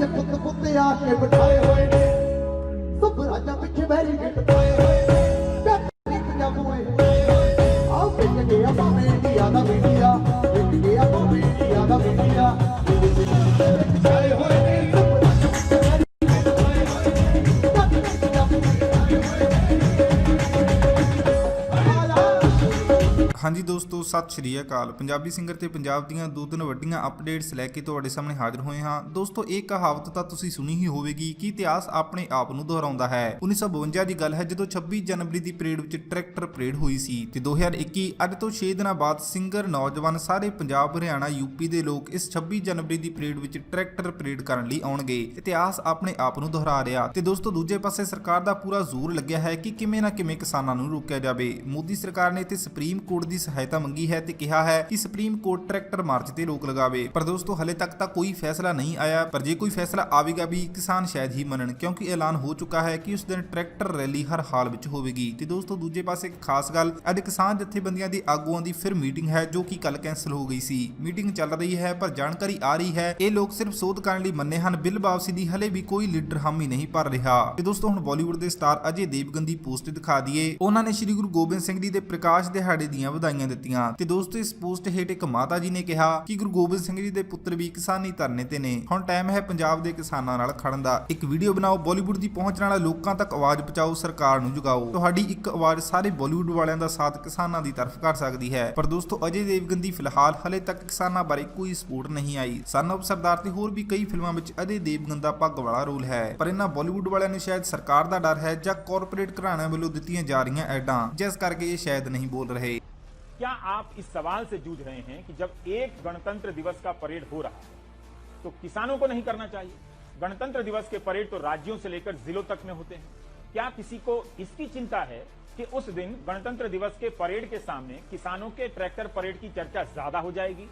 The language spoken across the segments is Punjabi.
ते पुत पुते आके बिठाए हुए ने सब राजा पिछे बैरीकेड पाए हुए ने पंजाब में आओ पिट गया भावे इंडिया दा मीडिया पिट गया भावे इंडिया दा मीडिया छाए हुए ने सब राजा पिछे बैरीकेड पाए हुए ने पंजाब ਹਾਂਜੀ ਦੋਸਤੋ, ਸਤਿ ਸ਼੍ਰੀ ਅਕਾਲ। ਪੰਜਾਬੀ ਸਿੰਗਰ ਤੇ ਪੰਜਾਬ ਦੀਆਂ ਦੋ ਤਿੰਨ ਵੱਡੀਆਂ ਅਪਡੇਟਸ ਲੈ ਕੇ ਤੁਹਾਡੇ ਸਾਹਮਣੇ ਹਾਜ਼ਰ ਹੋਏ ਹਾਂ। ਦੋਸਤੋ, ਇਹ ਕਹਾਵਤ ਤਾਂ ਤੁਸੀਂ ਸੁਣੀ ਹੀ ਹੋਵੇਗੀ ਕਿ ਇਤਿਹਾਸ ਆਪਣੇ ਆਪ ਨੂੰ ਦੁਹਰਾਉਂਦਾ ਹੈ। 1952 ਦੀ ਗੱਲ ਹੈ ਜਦੋਂ 26 ਜਨਵਰੀ ਦੀ ਪਰੇਡ ਵਿੱਚ ਟਰੈਕਟਰ ਪਰੇਡ ਹੋਈ ਸੀ ਤੇ 2021 ਅੱਜ ਤੋਂ 6 ਦਿਨਾਂ ਬਾਅਦ ਸਿੰਗਰ, ਨੌਜਵਾਨ, ਸਾਰੇ ਪੰਜਾਬ, ਹਰਿਆਣਾ, ਯੂਪੀ ਦੇ ਲੋਕ ਇਸ 26 ਜਨਵਰੀ ਦੀ ਪਰੇਡ ਵਿੱਚ ਟਰੈਕਟਰ ਪਰੇਡ ਕਰਨ ਲਈ ਆਉਣਗੇ। ਇਤਿਹਾਸ ਆਪਣੇ ਆਪ ਨੂੰ ਦੁਹਰਾ ਰਿਹਾ ਤੇ ਦੋਸਤੋ, ਦੂਜੇ ਪਾਸੇ ਸਰਕਾਰ ਦਾ ਪੂਰਾ ਜ਼ੋਰ ਲੱਗਿਆ ਹੈ ਕਿ ਕਿਵੇਂ ਨਾ ਕਿਵੇਂ ਕਿਸਾਨਾਂ ਨੂੰ ਰੋਕਿਆ ਜਾਵੇ। ਮੋਦੀ ਸਰਕਾਰ ਨੇ ਤੇ ਸੁਪਰੀਮ ਕੋਰਟ ਦੀ ਸਹਾਇਤਾ ਮੰਗੀ ਹੈ ਤੇ ਕਿਹਾ ਹੈ ਕਿ ਸੁਪਰੀਮ ਕੋਰਟ ਟਰੈਕਟਰ ਮਾਰਚ ਤੇ ਰੋਕ ਲਗਾਵੇ। ਪਰ ਦੋਸਤੋ, ਹਲੇ ਤੱਕ ਤਾਂ ਕੋਈ ਫੈਸਲਾ ਨਹੀਂ ਆਇਆ, ਪਰ ਜੇ ਕੋਈ ਫੈਸਲਾ ਆਵੇਗਾ ਵੀ ਕਿਸਾਨ ਸ਼ਾਇਦ ਹੀ ਮੰਨਣ, ਕਿਉਂਕਿ ਐਲਾਨ ਹੋ ਚੁੱਕਾ ਹੈ ਕਿ ਉਸ ਦਿਨ ਟਰੈਕਟਰ ਰੈਲੀ ਹਰ ਹਾਲ ਵਿੱਚ ਹੋਵੇਗੀ। ਤੇ ਦੋਸਤੋ, ਦੂਜੇ ਪਾਸੇ ਇੱਕ ਖਾਸ ਗੱਲ, ਅੱਜ ਕਿਸਾਨ ਜਥੇਬੰਦੀਆਂ ਦੀ ਆਗੂਆਂ ਦੀ ਫਿਰ ਮੀਟਿੰਗ ਹੈ ਜੋ ਕਿ ਕੱਲ ਕੈਂਸਲ ਹੋ ਗਈ ਸੀ। ਮੀਟਿੰਗ ਚੱਲ ਰਹੀ ਹੈ ਪਰ ਜਾਣਕਾਰੀ ਆ ਰਹੀ ਹੈ ਇਹ ਲੋਕ ਸਿਰਫ ਸੋਧ ਕਰਨ ਲਈ ਮੰਨੇ ਹਨ, ਬਿੱਲ ਵਾਪਸੀ ਦੀ ਹਲੇ ਵੀ ਕੋਈ ਲੀਡਰ ਹਾਮੀ ਨਹੀਂ ਭਰ ਰਿਹਾ। ਤੇ ਦੋਸਤੋ, ਹੁਣ ਬਾਲੀਵੁੱਡ ਦੇ ਸਟਾਰ ਅਜੇ ਦੇਵਗਨ ਦੀ ਪੋਸਟ ਦਿਖਾ ਦਈਏ। ਉਹਨਾਂ ਨੇ ਸ੍ਰੀ ਗੁਰੂ ਗੋਬਿੰਦ ਸਿੰਘ ਜੀ ਦੇ ਪ੍ਰਕਾਸ਼ ਦਿਹਾੜੇ ਦੀਆਂ ਵਧਾਈਆਂ ਦਿੱਤੀਆਂ ਤੇ ਦੋਸਤੋ, ਇਸ ਪੋਸਟ ਹੇਠ ਇੱਕ ਮਾਤਾ ਜੀ ਨੇ ਕਿਹਾ ਕਿ ਗੁਰੂ ਗੋਬਿੰਦ ਸਿੰਘ ਜੀ ਦੇ ਪੁੱਤਰ ਵੀ ਕਿਸਾਨੀ ਧਰਨੇ ਤੇ ਨੇ, ਹੁਣ ਟਾਈਮ ਹੈ ਪੰਜਾਬ ਦੇ ਕਿਸਾਨਾਂ ਨਾਲ ਖੜਨ ਦਾ। ਇੱਕ ਵੀਡੀਓ ਬਣਾਓ, ਬਾਲੀਵੁੱਡ ਦੀ ਪਹੁੰਚਣ ਵਾਲਾ ਲੋਕਾਂ ਤੱਕ ਆਵਾਜ਼ ਪਹੁੰਚਾਓ, ਸਰਕਾਰ ਨੂੰ ਜਗਾਓ। ਤੁਹਾਡੀ ਇੱਕ ਆਵਾਜ਼ ਸਾਰੇ ਬਾਲੀਵੁੱਡ ਵਾਲਿਆਂ ਦਾ ਸਾਥ ਕਿਸਾਨਾਂ ਦੀ ਤਰਫ ਕਰ ਸਕਦੀ ਹੈ। ਪਰ ਦੋਸਤੋ, ਅਜੇ ਦੇਵਗਨ ਦੀ ਫਿਲਹਾਲ ਹਲੇ ਤੱਕ ਕਿਸਾਨਾਂ ਬਾਰੇ ਕੋਈ ਸਪੋਰਟ ਨਹੀਂ ਆਈ। ਸਨ ਆਫ ਸਰਦਾਰ ਤੇ ਹੋਰ ਵੀ ਕਈ ਫਿਲਮਾਂ ਵਿੱਚ ਅਜੇ ਦੇਵਗਨ ਦਾ ਪੱਗ ਵਾਲਾ ਰੋਲ ਹੈ, ਪਰ ਇਹਨਾਂ ਬਾਲੀਵੁੱਡ ਵਾਲਿਆਂ ਨੂੰ ਸ਼ਾਇਦ ਸਰਕਾਰ ਦਾ ਡਰ ਹੈ ਜਾਂ ਕਾਰਪੋਰੇਟ ਘਰਾਣਿਆਂ ਵੱਲੋਂ ਦਿੱਤੀਆਂ ਜਾ ਰਹੀਆਂ ਐਡਾਂ, ਜਿਸ ਕਰਕੇ ਇਹ ਸ਼ਾਇਦ नहीं बोल रहे। क्या आप इस सवाल से जूझ रहे हैं कि जब एक गणतंत्र दिवस का परेड हो रहा है तो किसानों को नहीं करना चाहिए? गणतंत्र दिवस के परेड तो राज्यों से लेकर जिलों तक में होते हैं। क्या किसी को इसकी चिंता है कि उस दिन गणतंत्र दिवस के परेड के सामने किसानों के ट्रैक्टर परेड की चर्चा ज्यादा हो जाएगी?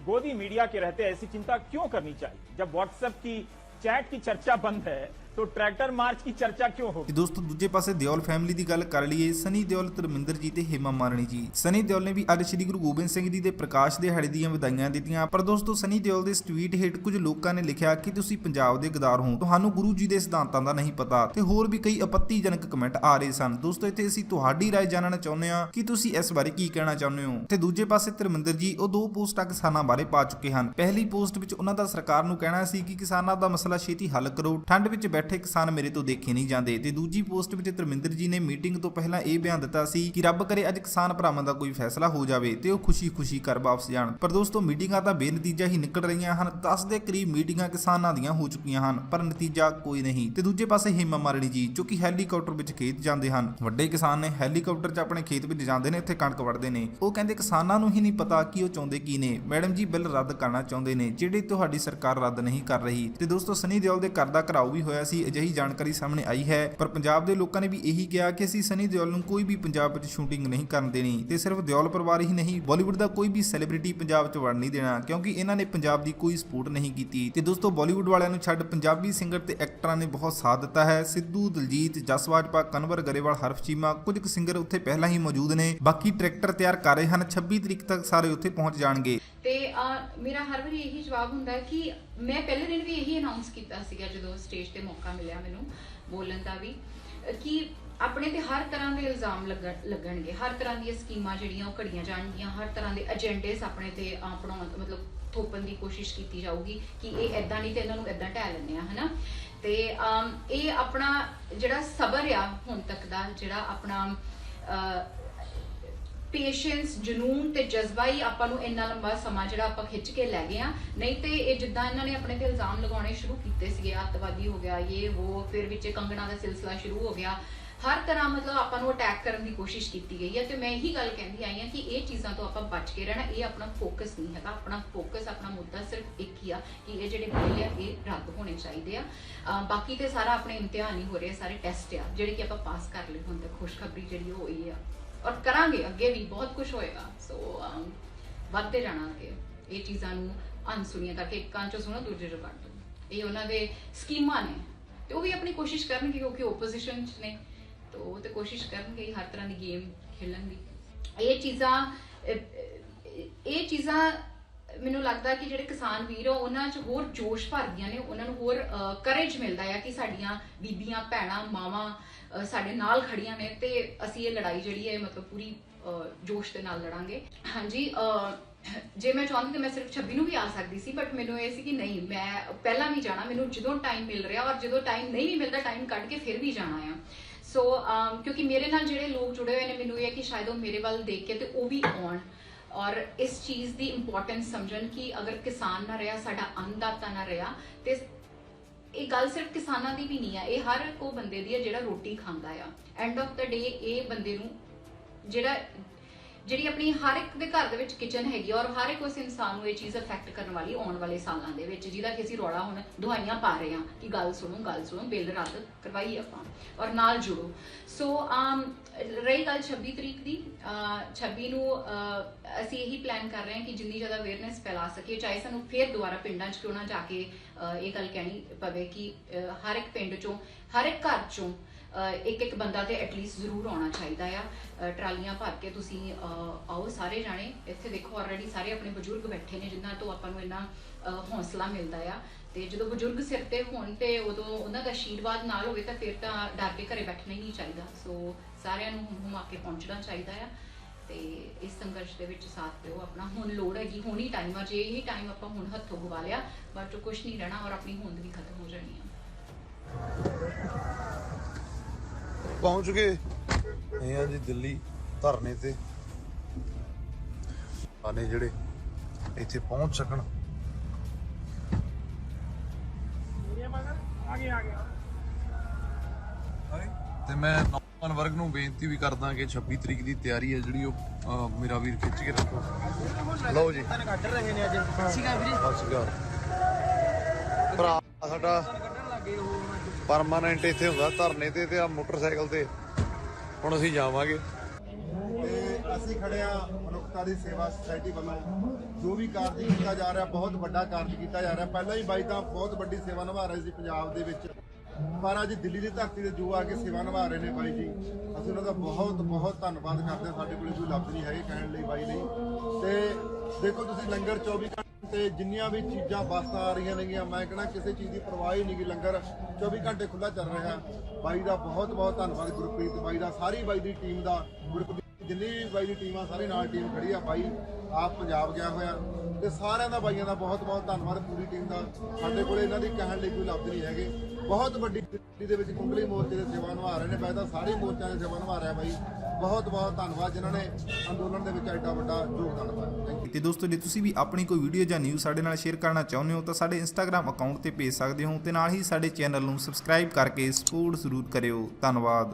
गोदी मीडिया के रहते ऐसी चिंता क्यों करनी चाहिए? जब व्हाट्सएप की चैट की चर्चा बंद है तो ट्रैक्टर मार्च की चर्चा क्यों होगी? दोस्तों, दूजे पासे ਦਿਓਲ ਫੈਮਿਲੀ ਦੀ ਗੱਲ ਕਰ ਲਈਏ। ਸਨੀ ਦਿਓਲ, ਧਰਮਿੰਦਰ ਜੀ ਤੇ ਹੇਮਾ ਮਾਲਿਨੀ ਜੀ। ਸਨੀ ਦਿਓਲ ਨੇ ਵੀ ਅੱਜ ਸ੍ਰੀ ਗੁਰੂ ਗੋਬਿੰਦ ਸਿੰਘ ਜੀ ਦੇ ਪ੍ਰਕਾਸ਼ ਦਿਹਾੜੇ ਦੀਆਂ ਵਧਾਈਆਂ ਦਿੱਤੀਆਂ। ਪਰ ਦੋਸਤੋ, ਸਨੀ ਦਿਓਲ ਦੇ ਇਸ ਟਵੀਟ ਹੇਠ ਕੁਝ ਲੋਕਾਂ ਨੇ ਲਿਖਿਆ ਕਿ ਤੁਸੀਂ ਪੰਜਾਬ ਦੇ ਗਦਾਰ ਹੋ, ਤੁਹਾਨੂੰ ਗੁਰੂ ਜੀ ਦੇ ਸਿਧਾਂਤਾਂ ਦਾ ਨਹੀਂ ਪਤਾ, ਤੇ ਹੋਰ ਵੀ ਕਈ ਆਪੱਤੀਜਨਕ ਕਮੈਂਟ ਆ ਰਹੇ ਸਨ। ਦੋਸਤੋ, ਇੱਥੇ ਅਸੀਂ ਤੁਹਾਡੀ ਰਾਏ ਜਾਣਨਾ ਚਾਹੁੰਦੇ ਹਾਂ ਕਿ ਤੁਸੀਂ ਇਸ ਬਾਰੇ ਕੀ ਕਹਿਣਾ ਚਾਹੁੰਦੇ ਹੋ। ਤੇ ਦੂਜੇ ਪਾਸੇ ਧਰਮਿੰਦਰ ਜੀ ਉਹ ਦੋ ਪੋਸਟਾਂ ਕਿਸਾਨਾਂ ਬਾਰੇ ਪਾ ਚੁੱਕੇ ਹਨ। ਪਹਿਲੀ ਪੋਸਟ ਵਿੱਚ ਉਹਨਾਂ ਦਾ ਸਰਕਾਰ ਨੂੰ ਕਹਿਣਾ ਸੀ ਕਿ ਕਿਸਾਨਾਂ ਦਾ ਮਸਲਾ ਛੇਤੀ ਹੱਲ ਕਰੋ, ਠੰਡ ਵਿੱਚ ਬੈਠੇ ਕਿਸਾਨ ਮੇਰੇ ਤੋਂ ਦੇਖੇ ਨਹੀਂ ਜਾਂਦੇ। ਤੇ ਦੂਜੀ ਪੋਸਟ ਵਿੱਚ ਧਰਮਿੰਦਰ ਜੀ ਨੇ ਮੀਟਿੰਗ ਤੋਂ ਪਹਿਲਾਂ ਇਹ ਬਿਆਨ ਦਿੱਤਾ ਸੀ ਕਿ ਰੱਬ ਕਰੇ ਅੱਜ ਕਿਸਾਨ ਭਰਾਵਾਂ ਦਾ ਕੋਈ ਫੈਸਲਾ ਹੋ ਜਾਵੇ ਤੇ ਉਹ ਖੁਸ਼ੀ-ਖੁਸ਼ੀ ਘਰ ਵਾਪਸ ਜਾਣ। ਪਰ ਦੋਸਤੋ, ਮੀਟਿੰਗਾਂ ਤਾਂ ਬੇਨਤੀਜਾ ਹੀ ਨਿਕਲ ਰਹੀਆਂ ਹਨ। 10 ਦੇ ਕਰੀਬ ਮੀਟਿੰਗਾਂ ਕਿਸਾਨਾਂ ਦੀਆਂ ਹੋ ਚੁੱਕੀਆਂ ਹਨ, ਪਰ ਨਤੀਜਾ ਕੋਈ ਨਹੀਂ। ਤੇ ਦੂਜੇ ਪਾਸੇ ਹੇਮਾ ਮਾਲਿਨੀ ਜੀ, ਜੋ ਕਿ ਹੈਲੀਕਾਪਟਰ ਵਿੱਚ ਖੇਤ ਜਾਂਦੇ ਹਨ। ਵੱਡੇ ਕਿਸਾਨ ਨੇ, ਹੈਲੀਕਾਪਟਰ 'ਚ ਆਪਣੇ ਖੇਤ ਵਿੱਚ ਜਾਂਦੇ ਨੇ, ਉੱਥੇ ਕਣਕ ਵੱਢਦੇ ਨੇ। ਉਹ ਕਹਿੰਦੇ ਕਿਸਾਨਾਂ ਨੂੰ ਹੀ ਨਹੀਂ ਪਤਾ ਕਿ ਉਹ ਚਾਹੁੰਦੇ ਕੀ ਨੇ। ਮੈਡਮ ਜੀ, ਬਿੱਲ ਰੱਦ ਕਰਨਾ ਚਾਹੁੰਦੇ ਨੇ ਜਿਹੜੇ ਤੁਹਾਡੀ ਸਰਕਾਰ ਰੱਦ ਨਹੀਂ ਕਰ ਰਹੀ। ਤੇ ਦੋਸਤੋ, ਸਨੀ ਦਿਓਲ ਦੇ ਘਰ ਦਾ ਘਰਾਓ ਵੀ ਹੋਇਆ ਸੀ। ਅਜਿਹੀ ਜਾਣਕਾਰੀ ਸਾਹਮਣੇ ਆਈ ਹੈ। ਪਰ ਪੰਜਾਬ ਦੇ ਲੋਕਾਂ ਨੇ ਵੀ ਇਹੀ ਕਿਹਾ ਕਿ ਅਸੀਂ ਸਨੀ ਦਿਓਲ ਨੂੰ ਕੋਈ ਵੀ ਪੰਜਾਬ ਵਿੱਚ ਸ਼ੂਟਿੰਗ ਨਹੀਂ ਕਰਨ ਦੇਣੀ, ਤੇ ਸਿਰਫ ਦਿਓਲ ਪਰਿਵਾਰ ਹੀ ਨਹੀਂ, ਬਾਲੀਵੁੱਡ ਦਾ ਕੋਈ ਵੀ ਸੈਲੀਬ੍ਰਿਟੀ ਪੰਜਾਬ 'ਚ ਵੜ ਨਹੀਂ ਦੇਣਾ, ਕਿਉਂਕਿ ਇਹਨਾਂ ਨੇ ਪੰਜਾਬ ਦੀ ਕੋਈ ਸਪੋਰਟ ਨਹੀਂ ਕੀਤੀ। ਤੇ ਦੋਸਤੋ, ਬਾਲੀਵੁੱਡ ਵਾਲਿਆਂ ਨੂੰ ਛੱਡ ਪੰਜਾਬੀ ਸਿੰਗਰ ਤੇ ਐਕਟਰਾਂ ਨੇ ਬਹੁਤ ਸਾਥ ਦਿੱਤਾ ਹੈ। ਸਿੱਧੂ, ਦਿਲਜੀਤ, ਜਸ ਬਾਜਵਾ, ਕਨਵਰ ਗਰੇਵਾਲ, ਹਰਫ ਚੀਮਾ, ਕੁਝ ਕੁ ਸਿੰਗਰ ਉੱਥੇ ਪਹਿਲਾਂ ਹੀ ਮੌਜੂਦ ਨੇ। ਬਾਕੀ ਟਰੈਕਟਰ ਤਿਆਰ ਕਰ ਰਹੇ ਹਨ। 26 ਤਰੀਕ ਤੱਕ ਸਾਰੇ ਉੱਥੇ ਪਹੁੰਚ ਜਾਣਗੇ। ਤੇ ਮੇਰਾ ਹਰ ਵਾਰੀ ਇਹੀ ਜਵਾਬ ਹੁੰਦਾ ਹੈ ਕਿ ਮੈਂ ਪਹਿਲੇ ਦਿਨ ਵੀ ਇਹੀ ਅਨਾਉਂਸ ਕੀਤਾ ਸੀਗਾ ਜਦੋਂ ਸਟੇਜ ਤੇ ਮੌਕਾ ਮਿਲਿਆ ਮੈਨੂੰ ਬੋਲਣ ਦਾ ਵੀ, ਕਿ ਆਪਣੇ ਤੇ ਹਰ ਤਰ੍ਹਾਂ ਦੇ ਇਲਜ਼ਾਮ ਲੱਗਣਗੇ, ਹਰ ਤਰ੍ਹਾਂ ਦੀਆਂ ਸਕੀਮਾਂ ਜਿਹੜੀਆਂ ਉਹ ਘੜੀਆਂ ਜਾਣਗੀਆਂ, ਹਰ ਤਰ੍ਹਾਂ ਦੇ ਏਜੰਡੇਸ ਆਪਣੇ ਤੇ ਆਪਣਾ ਮਤਲਬ ਥੋਪਣ ਦੀ ਕੋਸ਼ਿਸ਼ ਕੀਤੀ ਜਾਊਗੀ ਕਿ ਇਹ ਐਦਾਂ ਨਹੀਂ ਤੇ ਇਹਨਾਂ ਨੂੰ ਐਦਾਂ ਢਹਿ ਲੈਂਦੇ ਆ, ਹਨਾ। ਤੇ ਇਹ ਆਪਣਾ ਜਿਹੜਾ ਸਬਰ ਆ ਹੁਣ ਤੱਕ ਦਾ, ਜਿਹੜਾ ਆਪਣਾ ਪੇਸ਼ੈਂਸ, ਜਨੂਨ ਤੇ ਜਜ਼ਬਾ ਹੀ ਆਪਾਂ ਨੂੰ ਇੰਨਾ ਲੰਬਾ ਸਮਾਂ ਜਿਹੜਾ ਆਪਾਂ ਖਿੱਚ ਕੇ ਲੈ ਗਏ ਆ। ਨਹੀਂ ਤੇ ਇਹ ਜਿੱਦਾਂ ਇਹਨਾਂ ਨੇ ਆਪਣੇ ਤੇ ਇਲਜ਼ਾਮ ਲਗਾਉਣੇ ਸ਼ੁਰੂ ਕੀਤੇ ਸੀਗੇ, ਅੱਤਵਾਦੀ ਹੋ ਗਿਆ ਇਹ ਉਹ, ਫਿਰ ਵਿੱਚ ਕੰਗਣਾ ਦਾ ਸਿਲਸਿਲਾ ਸ਼ੁਰੂ ਹੋ ਗਿਆ, ਹਰ ਤਰ੍ਹਾਂ ਮਤਲਬ ਆਪਾਂ ਨੂੰ ਅਟੈਕ ਕਰਨ ਦੀ ਕੋਸ਼ਿਸ਼ ਕੀਤੀ ਗਈ ਹੈ। ਤੇ ਮੈਂ ਇਹੀ ਗੱਲ ਕਹਿੰਦੀ ਆਈ ਹਾਂ ਕਿ ਇਹ ਚੀਜ਼ਾਂ ਤੋਂ ਆਪਾਂ ਬਚ ਕੇ ਰਹਿਣਾ, ਇਹ ਆਪਣਾ ਫੋਕਸ ਨਹੀਂ ਹੈਗਾ। ਆਪਣਾ ਫੋਕਸ, ਆਪਣਾ ਮੁੱਦਾ ਸਿਰਫ ਇੱਕ ਹੀ ਆ ਕਿ ਇਹ ਜਿਹੜੇ ਬਿੱਲ ਆ ਇਹ ਰੱਦ ਹੋਣੇ ਚਾਹੀਦੇ ਆ। ਬਾਕੀ ਤੇ ਸਾਰਾ ਆਪਣੇ ਇਮਤਿਹਾਨ ਹੀ ਹੋ ਰਹੇ, ਸਾਰੇ ਟੈਸਟ ਆ ਜਿਹੜੇ ਕਿ ਆਪਾਂ ਪਾਸ ਕਰ ਲਏ ਹੁਣ ਤੱਕ। ਖੁਸ਼ਖਬਰੀ ਜਿਹੜੀ ਉਹ ਹੋਈ ਆ ਔਰ ਕਰਾਂਗੇ, ਅੱਗੇ ਵੀ ਬਹੁਤ ਕੁਝ ਹੋਏਗਾ। ਸੋ ਵੱਧਦੇ ਜਾਣਾ ਅੱਗੇ। ਇਹ ਚੀਜ਼ਾਂ ਨੂੰ ਅਨਸੁਣੀਆਂ ਕਰਕੇ ਇੱਕ ਕੰਨ ਚੋਂ ਸੁਣੋ ਦੂਜੇ ਚੋਂ ਕੱਢ ਦਿਓ, ਇਹ ਉਹਨਾਂ ਦੇ ਸਕੀਮਾਂ ਨੇ। ਤੇ ਉਹ ਵੀ ਆਪਣੀ ਕੋਸ਼ਿਸ਼ ਕਰਨਗੇ ਕਿਉਂਕਿ ਓਪੋਜੀਸ਼ਨ 'ਚ ਨੇ, तो वो तो कोशिश करेंगे हर तरह की गेम खेलन की। ये चीज़ा ਮੈਨੂੰ ਲੱਗਦਾ ਕਿ ਜਿਹੜੇ ਕਿਸਾਨ ਵੀਰ ਆ ਉਹਨਾਂ 'ਚ ਹੋਰ ਜੋਸ਼ ਭਰਦੀਆਂ ਨੇ, ਉਹਨਾਂ ਨੂੰ ਹੋਰ ਕਰੇਜ ਮਿਲਦਾ ਆ ਕਿ ਸਾਡੀਆਂ ਬੀਬੀਆਂ ਭੈਣਾਂ ਮਾਵਾਂ ਸਾਡੇ ਨਾਲ ਖੜੀਆਂ ਨੇ ਤੇ ਅਸੀਂ ਇਹ ਲੜਾਈ ਜਿਹੜੀ ਹੈ ਮਤਲਬ ਪੂਰੀ ਜੋਸ਼ ਦੇ ਨਾਲ ਲੜਾਂਗੇ। ਹਾਂਜੀ, ਜੇ ਮੈਂ ਚਾਹੁੰਦੀ ਤਾਂ ਮੈਂ ਸਿਰਫ 26 ਨੂੰ ਵੀ ਆ ਸਕਦੀ ਸੀ, ਬਟ ਮੈਨੂੰ ਇਹ ਸੀ ਕਿ ਨਹੀਂ, ਮੈਂ ਪਹਿਲਾਂ ਵੀ ਜਾਣਾ, ਮੈਨੂੰ ਜਦੋਂ ਟਾਈਮ ਮਿਲ ਰਿਹਾ ਔਰ ਜਦੋਂ ਟਾਈਮ ਨਹੀਂ ਵੀ ਮਿਲਦਾ ਟਾਈਮ ਕੱਢ ਕੇ ਫਿਰ ਵੀ ਜਾਣਾ ਆ। ਸੋ ਕਿਉਂਕਿ ਮੇਰੇ ਨਾਲ ਜਿਹੜੇ ਲੋਕ ਜੁੜੇ ਹੋਏ ਨੇ, ਮੈਨੂੰ ਇਹ ਹੈ ਕਿ ਸ਼ਾਇਦ ਉਹ ਮੇਰੇ ਵੱਲ ਦੇਖ ਕੇ ਤੇ ਉਹ ਵੀ ਆਉਣ ਔਰ ਇਸ ਚੀਜ਼ ਦੀ ਇੰਪੋਰਟੈਂਸ ਸਮਝਣ ਕਿ ਅਗਰ ਕਿਸਾਨ ਨਾ ਰਿਹਾ, ਸਾਡਾ ਅੰਨਦਾਤਾ ਨਾ ਰਿਹਾ, ਤੇ ਇਹ ਗੱਲ ਸਿਰਫ ਕਿਸਾਨਾਂ ਦੀ ਵੀ ਨਹੀਂ ਆ, ਇਹ ਹਰ ਕੋ ਬੰਦੇ ਦੀ ਹੈ ਜਿਹੜਾ ਰੋਟੀ ਖਾਂਦਾ ਆ। ਐਂਡ ਆਫ ਦਾ ਡੇ ਇਹ ਬੰਦੇ ਨੂੰ ਜਿਹੜੀ ਆਪਣੀ ਹਰ ਇੱਕ ਦੇ ਘਰ ਦੇ ਵਿੱਚ ਕਿਚਨ ਹੈਗੀ ਔਰ ਹਰ ਇੱਕ ਉਸ ਇਨਸਾਨ ਨੂੰ ਇਹ ਚੀਜ਼ ਅਫੈਕਟ ਕਰਨ ਵਾਲੀ ਆਉਣ ਵਾਲੇ ਸਾਲਾਂ ਦੇ ਵਿੱਚ, ਜਿਹਦਾ ਕਿ ਅਸੀਂ ਰੌਲਾ ਹੁਣ ਦੁਹਾਈਆਂ ਪਾ ਰਹੇ ਹਾਂ ਕਿ ਗੱਲ ਸੁਣੋ, ਬਿੱਲ ਰੱਦ ਕਰਵਾਈਏ ਆਪਾਂ ਔਰ ਨਾਲ ਜੁੜੋ। ਸੋ ਰਹੀ ਗੱਲ 26 ਤਰੀਕ ਦੀ, 26 ਨੂੰ ਅਸੀਂ ਇਹੀ ਪਲਾਨ ਕਰ ਰਹੇ ਹਾਂ ਕਿ ਜਿੰਨੀ ਜ਼ਿਆਦਾ ਅਵੇਅਰਨੈਸ ਫੈਲਾ ਸਕੀਏ, ਚਾਹੇ ਸਾਨੂੰ ਫਿਰ ਦੁਬਾਰਾ ਪਿੰਡਾਂ 'ਚ ਕਿਉਂ ਨਾ ਜਾ ਕੇ ਇਹ ਗੱਲ ਕਹਿਣੀ ਪਵੇ ਕਿ ਹਰ ਇੱਕ ਪਿੰਡ 'ਚੋਂ, ਹਰ ਇੱਕ ਘਰ 'ਚੋਂ ਇੱਕ ਬੰਦਾ ਤੇ ਐਟਲੀਸਟ ਜ਼ਰੂਰ ਆਉਣਾ ਚਾਹੀਦਾ ਆ। ਟਰਾਲੀਆਂ ਭਰ ਕੇ ਤੁਸੀਂ ਆਓ ਸਾਰੇ ਜਾਣੇ। ਇੱਥੇ ਦੇਖੋ ਆਲਰੇਡੀ ਸਾਰੇ ਆਪਣੇ ਬਜ਼ੁਰਗ ਬੈਠੇ ਨੇ ਜਿਨ੍ਹਾਂ ਤੋਂ ਆਪਾਂ ਨੂੰ ਇੰਨਾ ਹੌਸਲਾ ਮਿਲਦਾ ਆ, ਤੇ ਜਦੋਂ ਬਜ਼ੁਰਗ ਸਿਰ ਤੇ ਹੋਣ ਤੇ ਉਦੋਂ ਉਹਨਾਂ ਦਾ ਆਸ਼ੀਰਵਾਦ ਨਾਲ ਹੋਵੇ ਤਾਂ ਫਿਰ ਤਾਂ ਡਰ ਕੇ ਘਰੇ ਬੈਠਣਾ ਹੀ ਨਹੀਂ ਚਾਹੀਦਾ। ਸੋ ਸਾਰਿਆਂ ਨੂੰ ਹੁਮ ਕੇ ਪਹੁੰਚਣਾ ਚਾਹੀਦਾ ਆ ਤੇ ਇਸ ਸੰਘਰਸ਼ ਦੇ ਵਿੱਚ ਸਾਥ ਦਿਓ ਆਪਣਾ। ਹੁਣ ਲੋੜ ਹੈਗੀ, ਹੁਣ ਹੀ ਟਾਈਮ ਆ, ਜੇ ਇਹ ਟਾਈਮ ਆਪਾਂ ਹੁਣ ਹੱਥੋਂ ਗਵਾ ਲਿਆ ਬਾਅਦ ਚੋਂ ਕੁਛ ਨਹੀਂ ਰਹਿਣਾ ਔਰ ਆਪਣੀ ਹੋਂਦ ਵੀ ਖਤਮ ਹੋ ਜਾਣੀ ਆ। ਪਹੁੰਚ ਗਏ ਇਹ ਆ ਜੀ ਦਿੱਲੀ ਧਰਨੇ ਤੇ, ਆਨੇ ਜਿਹੜੇ ਇੱਥੇ ਪਹੁੰਚ ਸਕਣ। ਤੇ ਮੈਂ ਨੌਜਵਾਨ ਵਰਗ ਨੂੰ ਬੇਨਤੀ ਵੀ ਕਰਦਾ ਕਿ 26 ਤਰੀਕ ਦੀ ਤਿਆਰੀ ਹੈ ਜਿਹੜੀ ਉਹ ਮੇਰਾ ਵੀਰ ਖਿੱਚ ਕੇ ਰੱਖੋ। ਲਓ ਜੀ, ਕੱਢ ਰਹੇ ਨੇ ਅੱਜ। ਸਤਿ ਸ਼੍ਰੀ ਅਕਾਲ ਭਰਾ ਸਾਡਾ ਪਰਮਾਨੈਂਟ ਇੱਥੇ ਹੁੰਦਾ ਧਰਨੇ ਤੇ ਆ ਮੋਟਰਸਾਈਕਲ ਤੇ ਹੁਣ ਅਸੀਂ ਜਾਵਾਂਗੇ। ਤੇ ਅਸੀਂ ਖੜੇ ਆ ਮਨੁੱਖਤਾ ਦੀ ਸੇਵਾ ਸੁਸਾਇਟੀ ਵੱਲੋਂ ਜੋ ਵੀ ਕਾਰਜ ਕੀਤਾ ਜਾ ਰਿਹਾ, ਬਹੁਤ ਵੱਡਾ ਕਾਰਜ ਕੀਤਾ ਜਾ ਰਿਹਾ। ਪਹਿਲਾਂ ਹੀ ਬਾਈ ਤਾਂ ਬਹੁਤ ਵੱਡੀ ਸੇਵਾ ਨਿਭਾ ਰਹੇ ਸੀ ਪੰਜਾਬ ਦੇ ਵਿੱਚ, ਪਰ ਅੱਜ ਦਿੱਲੀ ਦੀ ਧਰਤੀ ਤੇ ਜੋ ਆ ਕੇ ਸੇਵਾ ਨਿਭਾ ਰਹੇ ਨੇ ਬਾਈ ਜੀ, ਅਸੀਂ ਉਹਨਾਂ ਦਾ ਬਹੁਤ ਬਹੁਤ ਧੰਨਵਾਦ ਕਰਦੇ ਹਾਂ। ਸਾਡੇ ਕੋਲ ਕੋਈ ਲਫ਼ਜ਼ ਨਹੀਂ ਹੈਗੇ ਕਹਿਣ ਲਈ ਬਾਈ ਲਈ। ਤੇ ਦੇਖੋ ਤੁਸੀਂ ਲੰਗਰ 24 ਘੰਟੇ ਜਿੰਨੀਆਂ ਵੀ ਚੀਜ਼ਾਂ ਵਸਤਾਂ ਆ ਰਹੀਆਂ ਨੇਗੀਆਂ, ਮੈਂ ਕਹਿੰਦਾ ਕਿਸੇ ਚੀਜ਼ ਦੀ ਪਰਵਾਹ ਹੀ ਨਹੀਂ ਗੀ, ਲੰਗਰ 24 ਘੰਟੇ ਖੁੱਲਾ ਚੱਲ ਰਿਹਾ। ਬਾਈ ਦਾ ਬਹੁਤ ਬਹੁਤ ਧੰਨਵਾਦ, ਗੁਰਪ੍ਰੀਤ ਬਾਈ ਦਾ, ਸਾਰੀ ਬਾਈ ਦੀ ਟੀਮ ਦਾ, ਗੁਰਪ੍ਰੀਤ ਜਿੰਨੀ ਵੀ ਬਾਈ ਦੀ ਟੀਮ ਆ ਸਾਰੀ ਨਾਲ ਟੀਮ ਖੜੀ ਆ। ਬਾਈ ਆਪ ਪੰਜਾਬ ਗਿਆ ਹੋਇਆ ਤੇ ਸਾਰਿਆਂ ਦਾ ਬਾਈਆਂ ਦਾ ਬਹੁਤ ਬਹੁਤ ਧੰਨਵਾਦ, ਪੂਰੀ ਟੀਮ ਦਾ। ਸਾਡੇ ਕੋਲ ਇਹਨਾਂ ਦੀ ਕਹਿਣ ਲਈ ਕੋਈ ਲਫ਼ਜ਼ ਨਹੀਂ ਹੈਗੇ। ਬਹੁਤ ਵੱਡੀ ਦਿੱਲੀ ਦੇ ਵਿੱਚ ਕੁੰਡਲੀ ਮੋਰਚੇ ਦੇ ਸੇਵਾ ਨਿਭਾ ਰਹੇ ਨੇ, ਵੈਸੇ ਤਾਂ ਸਾਰੇ ਮੋਰਚਿਆਂ ਦੇ ਸੇਵਾ ਨਿਭਾ ਰਿਹਾ ਬਾਈ। ਬਹੁਤ ਬਹੁਤ ਧੰਨਵਾਦ ਜਿਨ੍ਹਾਂ ਨੇ ਅੰਦੋਲਨ ਦੇ ਵਿੱਚ ਐਡਾ ਵੱਡਾ ਯੋਗਦਾਨ ਪਾਇਆ। Thank you. ਤੇ ਦੋਸਤੋ ਜੇ ਤੁਸੀਂ ਵੀ ਆਪਣੀ ਕੋਈ ਵੀਡੀਓ ਜਾਂ ਨਿਊਜ਼ ਸਾਡੇ ਨਾਲ ਸ਼ੇਅਰ ਕਰਨਾ ਚਾਹੁੰਦੇ ਹੋ ਤਾਂ ਸਾਡੇ ਇੰਸਟਾਗ੍ਰam ਅਕਾਊਂਟ ਤੇ ਭੇਜ ਸਕਦੇ ਹੋ ਤੇ ਨਾਲ ਹੀ ਸਾਡੇ ਚੈਨਲ ਨੂੰ ਸਬਸਕ੍ਰਾਈਬ ਕਰਕੇ ਸਪੋਰਟ ਜ਼ਰੂਰ ਕਰਿਓ। ਧੰਨਵਾਦ।